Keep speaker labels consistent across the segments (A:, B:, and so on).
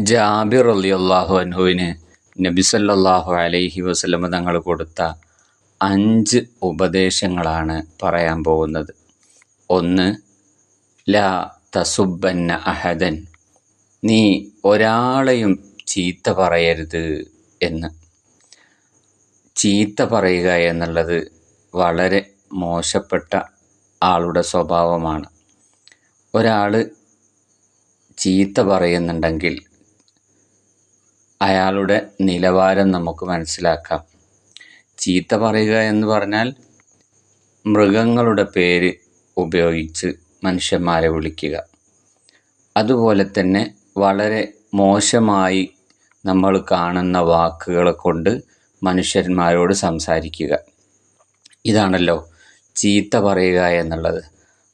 A: ജാബിർ റളിയല്ലാഹു അൻഹുവിന് നബി സല്ലല്ലാഹു അലൈഹി വസല്ലമ തങ്ങൾ കൊടുത്ത 5 ഉപദേശങ്ങളാണ് പറയാൻ പോകുന്നത്. 1. ലാ തസുബ്ബന്ന അഹദൻ, നീ ഒരാളെയും ചീത്ത പറയരുത് എന്ന്. ചീത്ത പറയുക എന്നുള്ളത് വളരെ മോശപ്പെട്ട ആളുടെ സ്വഭാവമാണ്. ഒരാൾ ചീത്ത പറയുന്നുണ്ടെങ്കിൽ അയാളുടെ നിലവാരം നമുക്ക് മനസ്സിലാക്കാം. ചീത്ത പറയുക എന്ന് പറഞ്ഞാൽ മൃഗങ്ങളുടെ പേര് ഉപയോഗിച്ച് മനുഷ്യന്മാരെ വിളിക്കുക. അതുപോലെ തന്നെ വളരെ മോശമായി നമ്മൾ കാണുന്ന വാക്കുകളെ കൊണ്ട് മനുഷ്യന്മാരോട് സംസാരിക്കുക. ഇതാണല്ലോ ചീത്ത പറയുക എന്നുള്ളത്.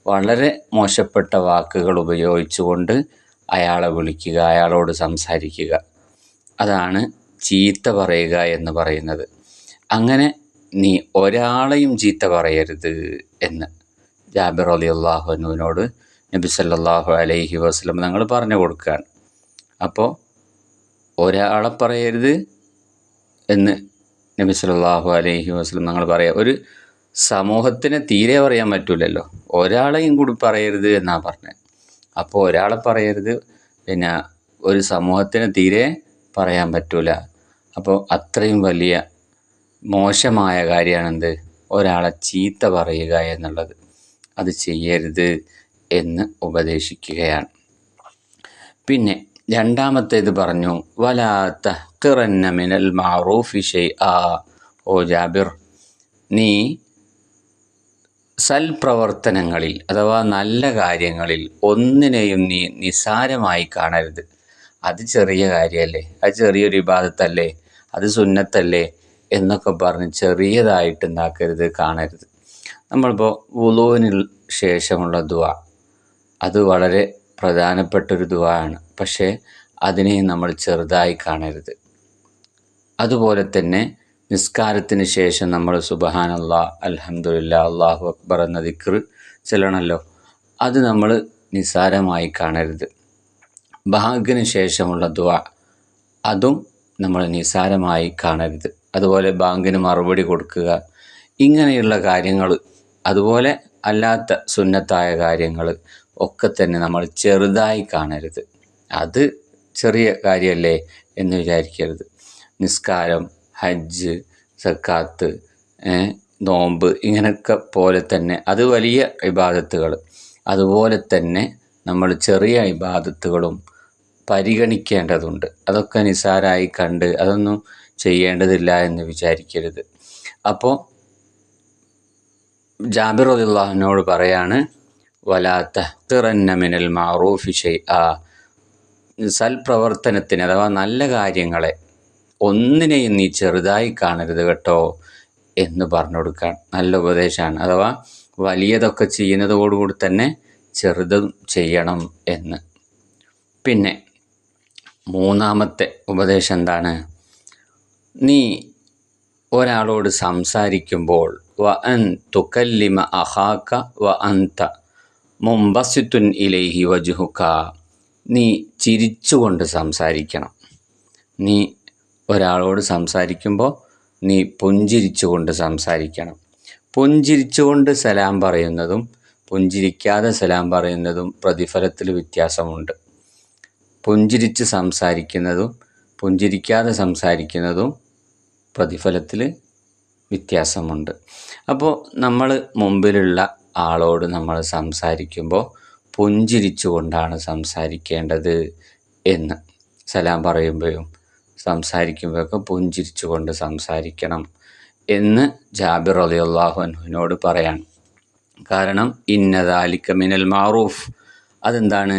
A: വളരെ മോശപ്പെട്ട വാക്കുകൾ ഉപയോഗിച്ചുകൊണ്ട് അയാളെ വിളിക്കുക, അയാളോട് സംസാരിക്കുക. അതാണ് ചീത്ത പറയുക എന്ന് പറയുന്നത്. അങ്ങനെ നീ ഒരാളെയും ചീത്ത പറയരുത് എന്ന് ജാബിർ റളിയല്ലാഹു അൻഹുവിനോട് നബി സല്ലല്ലാഹു അലൈഹി വസല്ലം തങ്ങൾ പറഞ്ഞു കൊടുക്കുകയാണ്. അപ്പോൾ ഒരാളെ പറയരുത് എന്ന് നബി സല്ലല്ലാഹു അലൈഹി വസല്ലം തങ്ങൾ പറയുക. ഒരു സമൂഹത്തിന് തീരെ പറയാൻ പറ്റില്ലല്ലോ, ഒരാളെയും കൂടി പറയരുത് എന്നാണ് പറഞ്ഞത്. അപ്പോൾ ഒരാളെ പറയരുത്, പിന്നെ ഒരു സമൂഹത്തിന് തീരെ പറയാൻ പറ്റില്ല. അപ്പോൾ അത്രയും വലിയ മോശമായ കാര്യമാണെന്ത്, ഒരാളെ ചീത്ത പറയുക എന്നുള്ളത്. അത് ചെയ്യരുത് എന്ന് ഉപദേശിക്കുകയാണ്. പിന്നെ രണ്ടാമത്തേത് പറഞ്ഞു, വലാ തഹ്ഖിറന്ന മിനൽ മഅറൂഫി ഷൈആ. ഓ ജാബിർ, നീ സൽപ്രവർത്തനങ്ങളിൽ അഥവാ നല്ല കാര്യങ്ങളിൽ ഒന്നിനെയും നീ നിസ്സാരമായി കാണരുത്. അത് ചെറിയ കാര്യമല്ലേ, അത് ചെറിയൊരു ഇബാദത്തല്ലേ, അത് സുന്നത്തല്ലേ എന്നൊക്കെ പറഞ്ഞ് ചെറിയതായിട്ട് ഉണ്ടാക്കരുത്, കാണരുത്. നമ്മളിപ്പോൾ വുളൂവിന് ശേഷമുള്ള ദുആ, അത് വളരെ പ്രധാനപ്പെട്ടൊരു ദുആ ആണ്. പക്ഷേ അതിനെ നമ്മൾ ചെറുതായി കാണരുത്. അതുപോലെ തന്നെ നിസ്കാരത്തിന് ശേഷം നമ്മൾ സുബ്ഹാനല്ലാഹ്, അൽഹംദുലില്ലാഹ്, അല്ലാഹു അക്ബർ എന്ന ദിക്ർ ചൊല്ലണമല്ലോ, അത് നമ്മൾ നിസ്സാരമായി കാണരുത്. ബാങ്കിന് ശേഷമുള്ള ദുആ, അതും നമ്മൾ നിസ്സാരമായി കാണരുത്. അതുപോലെ ബാങ്കിന് മറുപടി കൊടുക്കുക, ഇങ്ങനെയുള്ള കാര്യങ്ങൾ, അതുപോലെ അല്ലാത്ത സുന്നത്തായ കാര്യങ്ങൾ ഒക്കെ തന്നെ നമ്മൾ ചെറുതായി കാണരുത്. അത് ചെറിയ കാര്യമല്ലേ എന്ന് വിചാരിക്കരുത്. നിസ്കാരം, ഹജ്ജ്, സക്കാത്ത്, നോമ്പ്, ഇങ്ങനെയൊക്കെ പോലെ തന്നെ അത് വലിയ ഇബാദത്തുകൾ. അതുപോലെ തന്നെ നമ്മൾ ചെറിയ ഇബാദത്തുകളും പരിഗണിക്കേണ്ടതുണ്ട്. അതൊക്കെ നിസ്സാരമായി കണ്ട് അതൊന്നും ചെയ്യേണ്ടതില്ല എന്ന് വിചാരിക്കരുത്. അപ്പോൾ ജാബിർ റളിയല്ലാഹു അൻഹുവോട് പറയാണ്, വലാ തഹ്ഖിറന്ന മിനൽ മഅറൂഫി ഷൈആ. സൽപ്രവർത്തനത്തിന് അഥവാ നല്ല കാര്യങ്ങളെ ഒന്നിനെയും നീ ചെറുതായി കാണരുത് കേട്ടോ എന്ന് പറഞ്ഞു കൊടുക്കാൻ നല്ല ഉപദേശമാണ്. അഥവാ വലിയതൊക്കെ ചെയ്യുന്നതോടുകൂടി തന്നെ ചെറുതും ചെയ്യണം എന്ന്. പിന്നെ മൂന്നാമത്തെ ഉപദേശം എന്താണ്? നീ ഒരാളോട് സംസാരിക്കുമ്പോൾ വ അൻ തുകല്ലിമ അഖാക വ അൻത മുംബസിത്തുൻ ഇലൈഹി വജ്ഹുക, നീ ചിരിച്ചുകൊണ്ട് സംസാരിക്കണം. നീ ഒരാളോട് സംസാരിക്കുമ്പോൾ നീ പുഞ്ചിരിച്ചുകൊണ്ട് സംസാരിക്കണം. പുഞ്ചിരിച്ചുകൊണ്ട് സലാം പറയുന്നതും പുഞ്ചിരിക്കാതെ സലാം പറയുന്നതും പ്രതിഫലത്തിൽ വ്യത്യാസമുണ്ട്. പുഞ്ചിരിച്ച് സംസാരിക്കുന്നതും പുഞ്ചിരിക്കാതെ സംസാരിക്കുന്നതും പ്രതിഫലത്തിൽ വ്യത്യാസമുണ്ട്. അപ്പോൾ നമ്മൾ മുമ്പിലുള്ള ആളോട് നമ്മൾ സംസാരിക്കുമ്പോൾ പുഞ്ചിരിച്ചു കൊണ്ടാണ് സംസാരിക്കേണ്ടത് എന്ന്, സലാം പറയുമ്പോഴും സംസാരിക്കുമ്പോഴൊക്കെ പുഞ്ചിരിച്ചു കൊണ്ട് സംസാരിക്കണം എന്ന് ജാബിർ റളിയല്ലാഹു അൻഹുവിനോട് പറയാൻ. കാരണം ഇന്ന ദാലിക മിനൽ മഅറൂഫ്, അതെന്താണ്,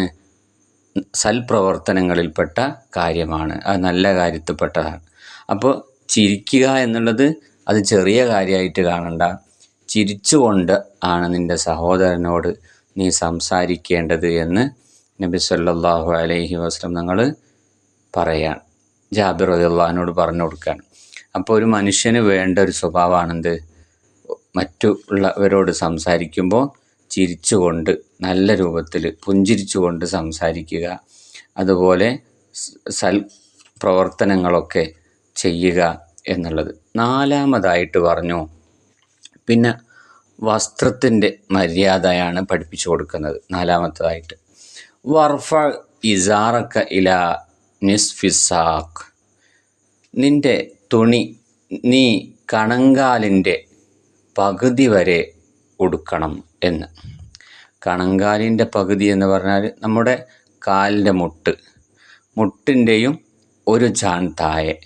A: സൽപ്രവർത്തനങ്ങളിൽപ്പെട്ട കാര്യമാണ്, അത് നല്ല കാര്യത്തിൽപ്പെട്ടതാണ്. അപ്പോൾ ചിരിക്കുക എന്നുള്ളത് അത് ചെറിയ കാര്യമായിട്ട് കാണണ്ട. ചിരിച്ചുകൊണ്ട് ആണ് നിൻ്റെ സഹോദരനോട് നീ സംസാരിക്കേണ്ടത് എന്ന് നബി സല്ലല്ലാഹു അലൈഹി വസല്ലം തങ്ങൾ പറയാൻ ജാബിർ റളിയല്ലാഹു അൻഹുവോട് പറഞ്ഞു കൊടുക്കാൻ. അപ്പോൾ ഒരു മനുഷ്യന് വേണ്ട ഒരു സ്വഭാവമാണെന്ത്, മറ്റുള്ളവരോട് സംസാരിക്കുമ്പോൾ ചിരിച്ചുകൊണ്ട് നല്ല രൂപത്തിൽ പുഞ്ചിരിച്ചുകൊണ്ട് സംസാരിക്കുക. അതുപോലെ സൽ പ്രവർത്തനങ്ങളൊക്കെ ചെയ്യുക എന്നുള്ളത്. നാലാമതായിട്ട് പറഞ്ഞു, പിന്നെ വസ്ത്രത്തിൻ്റെ മര്യാദയാണ് പഠിപ്പിച്ചു കൊടുക്കുന്നത്. നാലാമത്തതായിട്ട് വർഫ ഇസാറക്ക ഇല നിസ്ഫിസാഖ്, നിൻ്റെ തുണി നീ കണങ്കാലിൻ്റെ പകുതി വരെ ഉടുക്കണം എന്ന്. കണങ്കാലിൻ്റെ പകുതി എന്ന് പറഞ്ഞാൽ നമ്മുടെ കാലിൻ്റെ മുട്ടിൻ്റെയും ഒരു ചാൺ താഴെ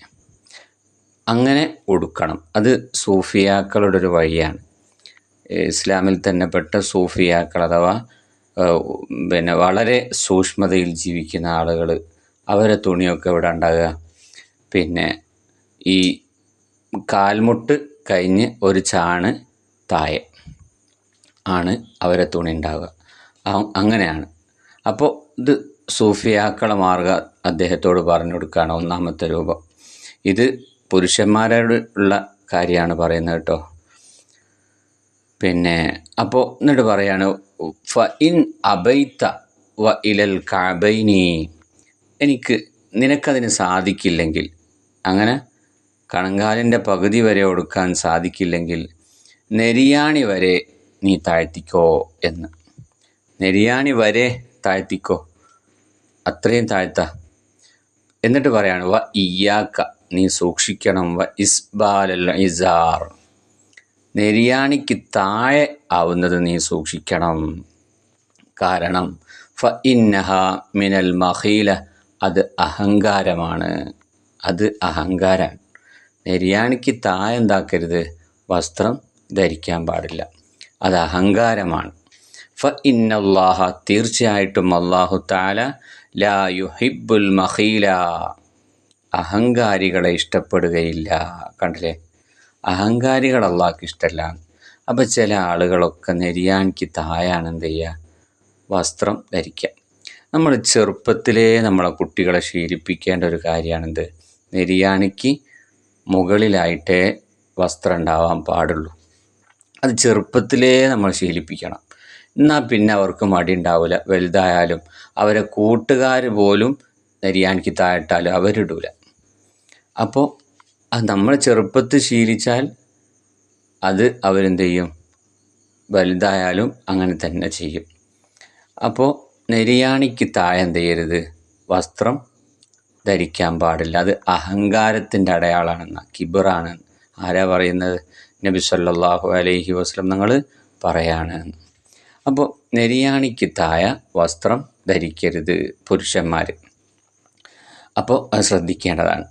A: അങ്ങനെ ഉടുക്കണം. അത് സൂഫിയാക്കളുടെ ഒരു വഴിയാണ്. ഇസ്ലാമിൽ തന്നെ പെട്ട സൂഫിയാക്കൾ അഥവാ വളരെ സൂക്ഷ്മതയിൽ ജീവിക്കുന്ന ആളുകൾ, അവരെ തുണിയൊക്കെ ഇവിടെ ഉണ്ടാകുക ഈ കാൽമുട്ട് കഴിഞ്ഞ് ഒരു ചാണ് താഴെ ആണ് അവരെ തുണി ഉണ്ടാവുക. അങ്ങനെയാണ്. അപ്പോൾ ഇത് സൂഫിയാക്കളെ മാർഗ്ഗം അദ്ദേഹത്തോട് പറഞ്ഞു കൊടുക്കുകയാണ് ഒന്നാമത്തെ രൂപം. ഇത് പുരുഷന്മാരോട് ഉള്ള കാര്യമാണ് പറയുന്നത് കേട്ടോ. അപ്പോൾ എന്നിട്ട് പറയാണ് ഫ ഇൻ അബൈത്ത വ ഇലൽ കഅബൈനി, നിനക്കതിന് സാധിക്കില്ലെങ്കിൽ, അങ്ങനെ കണങ്കാലിൻ്റെ പകുതി വരെ കൊടുക്കാൻ സാധിക്കില്ലെങ്കിൽ നെരിയാണി വരെ നീ താഴ്ത്തിക്കോ എന്ന്. നെരിയാണി വരെ താഴ്ത്തിക്കോ, അത്രയും താഴ്ത്ത. എന്നിട്ട് പറയാണ് വ ഇയ്യാക്ക, നീ സൂക്ഷിക്കണം, വ ഇസ്ബാലൽ ഇസാർ, നെരിയാണിക്ക് താഴെ ആവുന്നത് നീ സൂക്ഷിക്കണം. കാരണം ഫ ഇന്നഹ മിനൽ മഖീല, അത് അഹങ്കാരമാണ്. അത് അഹങ്കാരമാണ്. നെരിയാണിക്ക് താഴെ എന്താക്കരുത്, വസ്ത്രം ധരിക്കാൻ പാടില്ല. അത് അഹങ്കാരമാണ്. ഫ ഇന്നല്ലാഹ, തീർച്ചയായിട്ടും അല്ലാഹു തആല ലാ യുഹിബ്ബുൽ മഖീല, അഹങ്കാരികളെ ഇഷ്ടപ്പെടുകയില്ല. കണ്ടില്ലേ, അഹങ്കാരികൾ അള്ളാഹ്ക്ക് ഇഷ്ടമല്ല. അപ്പോൾ ചില ആളുകളൊക്കെ നെരിയാണിക്ക് താഴെയാണ് എന്ത് ചെയ്യുക, വസ്ത്രം ധരിക്കുക. നമ്മൾ ചെറുപ്പത്തിലേ നമ്മളെ കുട്ടികളെ ശീലിപ്പിക്കേണ്ട ഒരു കാര്യമാണെന്ത്, നെരിയാണിക്ക് മുകളിലായിട്ടേ വസ്ത്രം ഉണ്ടാവാൻ പാടുള്ളൂ. അത് ചെറുപ്പത്തിലേ നമ്മൾ ശീലിപ്പിക്കണം. എന്നാൽ പിന്നെ അവർക്ക് മടി ഉണ്ടാവില്ല. വലുതായാലും അവരെ കൂട്ടുകാർ പോലും നെരിയാണിക്ക് താഴിട്ടാലും അവരിടൂല. അപ്പോൾ അത് നമ്മൾ ചെറുപ്പത്തിൽ ശീലിച്ചാൽ അത് അവരെന്ത് ചെയ്യും, വലുതായാലും അങ്ങനെ തന്നെ ചെയ്യും. അപ്പോൾ നെരിയാണിക്ക് താഴെ എന്ത് ചെയ്യരുത്, വസ്ത്രം ധരിക്കാൻ പാടില്ല. അത് അഹങ്കാരത്തിൻ്റെ അടയാളമാണെന്ന, കിബറാണ്. ആരാ പറയുന്നത്? നബി സല്ലല്ലാഹു അലൈഹി വസല്ലം നിങ്ങൾ പറയാണ്. അപ്പോൾ നെരിയാണിക്ക് താഴെ വസ്ത്രം ധരിക്കരുത് പുരുഷന്മാർ. അപ്പോൾ അത് ശ്രദ്ധിക്കേണ്ടതാണ്.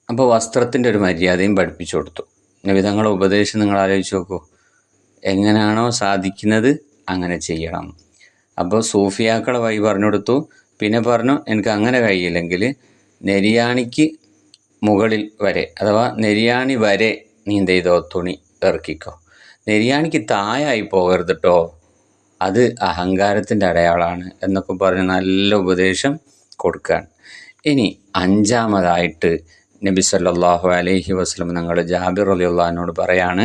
A: അപ്പോൾ വസ്ത്രത്തിൻ്റെ ഒരു മര്യാദയും പഠിപ്പിച്ചു കൊടുത്തു. നബി തങ്ങളുടെ ഉപദേശം നിങ്ങൾ ആലോചിച്ച് നോക്കൂ. എങ്ങനെയാണോ സാധിക്കുന്നത് അങ്ങനെ ചെയ്യണം. അപ്പോൾ സൂഫിയാക്കളെ വഴി പറഞ്ഞു കൊടുത്തു. പിന്നെ പറഞ്ഞു, എനിക്ക് അങ്ങനെ കഴിയില്ലെങ്കിൽ നെരിയാണിക്ക് മുകളിൽ വരെ അഥവാ നെരിയാണി വരെ നീ എന്ത് ചെയ്തോ, തുണി ഇറക്കിക്കോ. നെരിയാണിക്ക് താഴായി പോകരുത് കേട്ടോ, അത് അഹങ്കാരത്തിൻ്റെ അടയാളമാണ് എന്നൊക്കെ പറഞ്ഞ് നല്ല ഉപദേശം കൊടുക്കുകയാണ്. അഞ്ചാമതായിട്ട് നബി സല്ലല്ലാഹു അലൈഹി വസല്ലം ഞങ്ങൾ ജാബിർ റളിയല്ലാഹു അൻഹുവിനോട് പറയാണ്,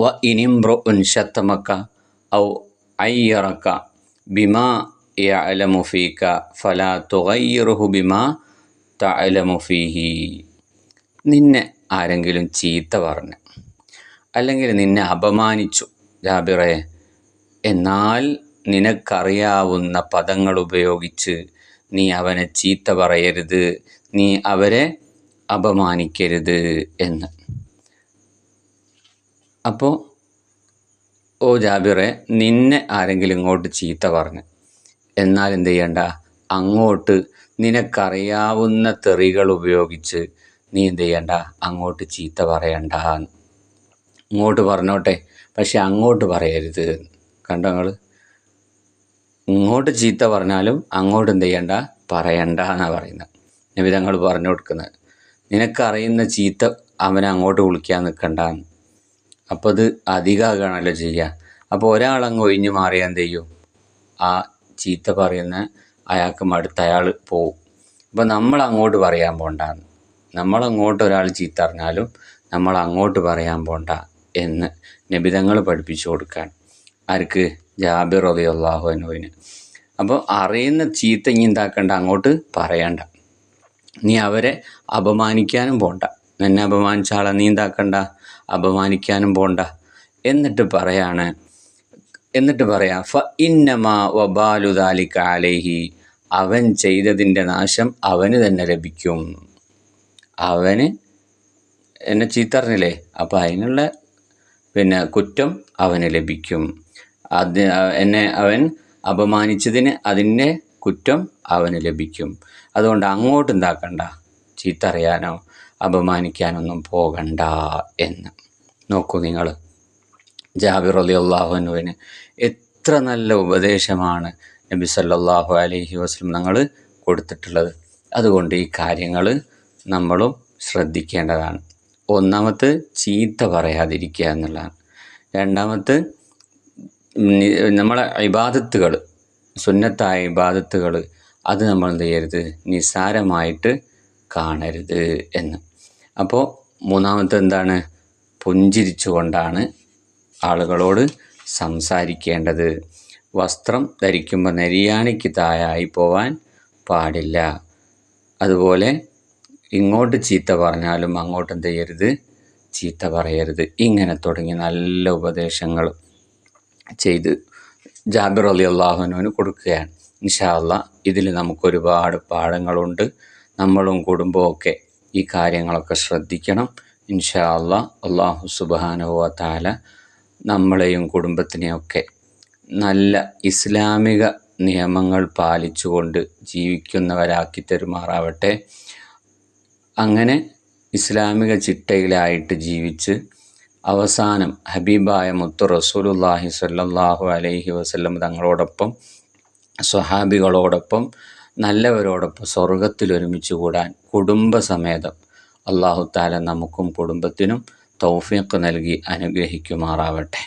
A: വ ഇനിംറുഉൻ ശതമക ഔ അയ്യറക ബിമാ യഅലമു ഫീക ഫലാ തുഗയ്യിറുഹു ബിമാ തഅലമു ഫീഹി. നിന്നെ ആരെങ്കിലും ചീത്ത പറഞ്ഞു അല്ലെങ്കിൽ നിന്നെ അപമാനിച്ചു ജാബിറെ, എന്നാൽ നിനക്കറിയാവുന്ന പദങ്ങൾ ഉപയോഗിച്ച് നീ അവനെ ചീത്ത പറയരുത്, നീ അവരെ അപമാനിക്കരുത് എന്ന്. അപ്പോൾ ഓ ജാബിറെ, നിന്നെ ആരെങ്കിലും ഇങ്ങോട്ട് ചീത്ത പറഞ്ഞു, എന്നാൽ എന്ത് ചെയ്യണ്ട, അങ്ങോട്ട് നിനക്കറിയാവുന്ന തെറികൾ ഉപയോഗിച്ച് നീ എന്ത് ചെയ്യണ്ട, അങ്ങോട്ട് ചീത്ത പറയണ്ട. ഇങ്ങോട്ട് പറഞ്ഞോട്ടെ, പക്ഷെ അങ്ങോട്ട് പറയരുത്. കണ്ടോ നിങ്ങൾ, ഇങ്ങോട്ട് ചീത്ത പറഞ്ഞാലും അങ്ങോട്ട് എന്ത് ചെയ്യണ്ട, പറയണ്ട എന്നാണ് പറയുന്നത്. നബി തങ്ങൾ പറഞ്ഞു കൊടുക്കുന്നത്. നിനക്കറിയുന്ന ചീത്ത അവനെ അങ്ങോട്ട് വിളിക്കാൻ നിൽക്കണ്ടെന്ന്. അപ്പോൾ അത് അധികമാകണമല്ലോ ചെയ്യുക. അപ്പോൾ ഒരാളങ്ങ് ഒഴിഞ്ഞു മാറിയാൽ എന്ത് ചെയ്യും, ആ ചീത്ത പറയുന്ന അയാൾക്ക് മടുത്ത് അയാൾ പോവും. അപ്പോൾ നമ്മൾ അങ്ങോട്ട് പറയാൻ പോണ്ടാന്ന്, നമ്മളങ്ങോട്ട് ഒരാൾ ചീത്ത അറിഞ്ഞാലും നമ്മൾ അങ്ങോട്ട് പറയാൻ പോണ്ട എന്ന് നബി തങ്ങൾ പഠിപ്പിച്ചു കൊടുക്കാൻ. ആർക്ക്? ജാബിർ റളിയല്ലാഹു അൻഹുവിന്. അപ്പോൾ അറിയുന്ന ചീത്ത ഇനി എന്താക്കണ്ട, അങ്ങോട്ട് പറയണ്ട. നീ അവരെ അപമാനിക്കാനും പോണ്ട. എന്നെ അപമാനിച്ച ആളെ നീ എന്താക്കണ്ട, അപമാനിക്കാനും പോണ്ട. എന്നിട്ട് പറയാ ഫ ഇന്നമാ വബാലു ദാലിക അലൈഹി, അവൻ ചെയ്തതിൻ്റെ നാശം അവന് തന്നെ ലഭിക്കും. അവന് എന്നെ ചീത്തറിഞ്ഞില്ലേ, അപ്പോൾ അതിനുള്ള കുറ്റം അവന് ലഭിക്കും. എന്നെ അവൻ അപമാനിച്ചതിന് അതിൻ്റെ കുറ്റം അവന് ലഭിക്കും. അതുകൊണ്ട് അങ്ങോട്ട് എന്താക്കണ്ട, ചീത്ത അറിയാനോ അപമാനിക്കാനൊന്നും പോകണ്ട എന്ന്. നോക്കൂ നിങ്ങൾ, ജാബിർ റളിയല്ലാഹു അൻഹുവിന് എത്ര നല്ല ഉപദേശമാണ് നബി സല്ലല്ലാഹു അലൈഹി വസല്ലം തങ്ങൾ കൊടുത്തിട്ടുള്ളത്. അതുകൊണ്ട് ഈ കാര്യങ്ങൾ നമ്മളും ശ്രദ്ധിക്കേണ്ടതാണ്. ഒന്നാമത്തെ ചീത്ത പറയാതിരിക്കുക എന്നുള്ളതാണ്. രണ്ടാമത്തെ നമ്മളെ ഇബാദത്തുകൾ, സുന്നത്തായ ഇബാദത്തുകൾ, അത് നമ്മൾ എന്ത് ചെയ്യരുത്, നിസ്സാരമായിട്ട് കാണരുത് എന്ന്. അപ്പോൾ മൂന്നാമത്തെ എന്താണ്, പുഞ്ചിരിച്ചു കൊണ്ടാണ് ആളുകളോട് സംസാരിക്കേണ്ടത്. വസ്ത്രം ധരിക്കുമ്പോൾ നെരിയാണിക്ക് താഴായി പോവാൻ പാടില്ല. അതുപോലെ ഇങ്ങോട്ട് ചീത്ത പറഞ്ഞാലും അങ്ങോട്ട് എന്ത് ചെയ്യരുത്, ചീത്ത പറയരുത്. ഇങ്ങനെ തുടങ്ങി നല്ല ഉപദേശങ്ങൾ ചെയ്ത് ജാബിർ റളിയല്ലാഹു അൻഹുവിന് കൊടുക്കുകയാണ്. ഇൻഷാ അല്ലാഹ് ഇതിൽ നമുക്കൊരുപാട് പാഠങ്ങളുണ്ട്. നമ്മളും കുടുംബവും ഒക്കെ ഈ കാര്യങ്ങളൊക്കെ ശ്രദ്ധിക്കണം. ഇൻഷാ അല്ലാഹ് അല്ലാഹു സുബ്ഹാനഹു വ തആല നമ്മളെയും കുടുംബത്തിനെയൊക്കെ നല്ല ഇസ്ലാമിക നിയമങ്ങൾ പാലിച്ചുകൊണ്ട് ജീവിക്കുന്നവരാക്കി തരുമാറാവട്ടെ. അങ്ങനെ ഇസ്ലാമിക ചിട്ടയിലായിട്ട് ജീവിച്ച് അവസാനം ഹബീബായ മുത്ത് റസൂലുള്ളാഹി സ്വല്ലല്ലാഹു അലൈഹി വസല്ലം തങ്ങളോടൊപ്പം സ്വഹാബികളോടൊപ്പം നല്ലവരോടൊപ്പം സ്വർഗത്തിൽ ഒരുമിച്ച് കൂടാൻ കുടുംബസമേതം അല്ലാഹു തആല നമുക്കും കുടുംബത്തിനും തൗഫീഖ് നൽകി അനുഗ്രഹിക്കുമാറാവട്ടെ.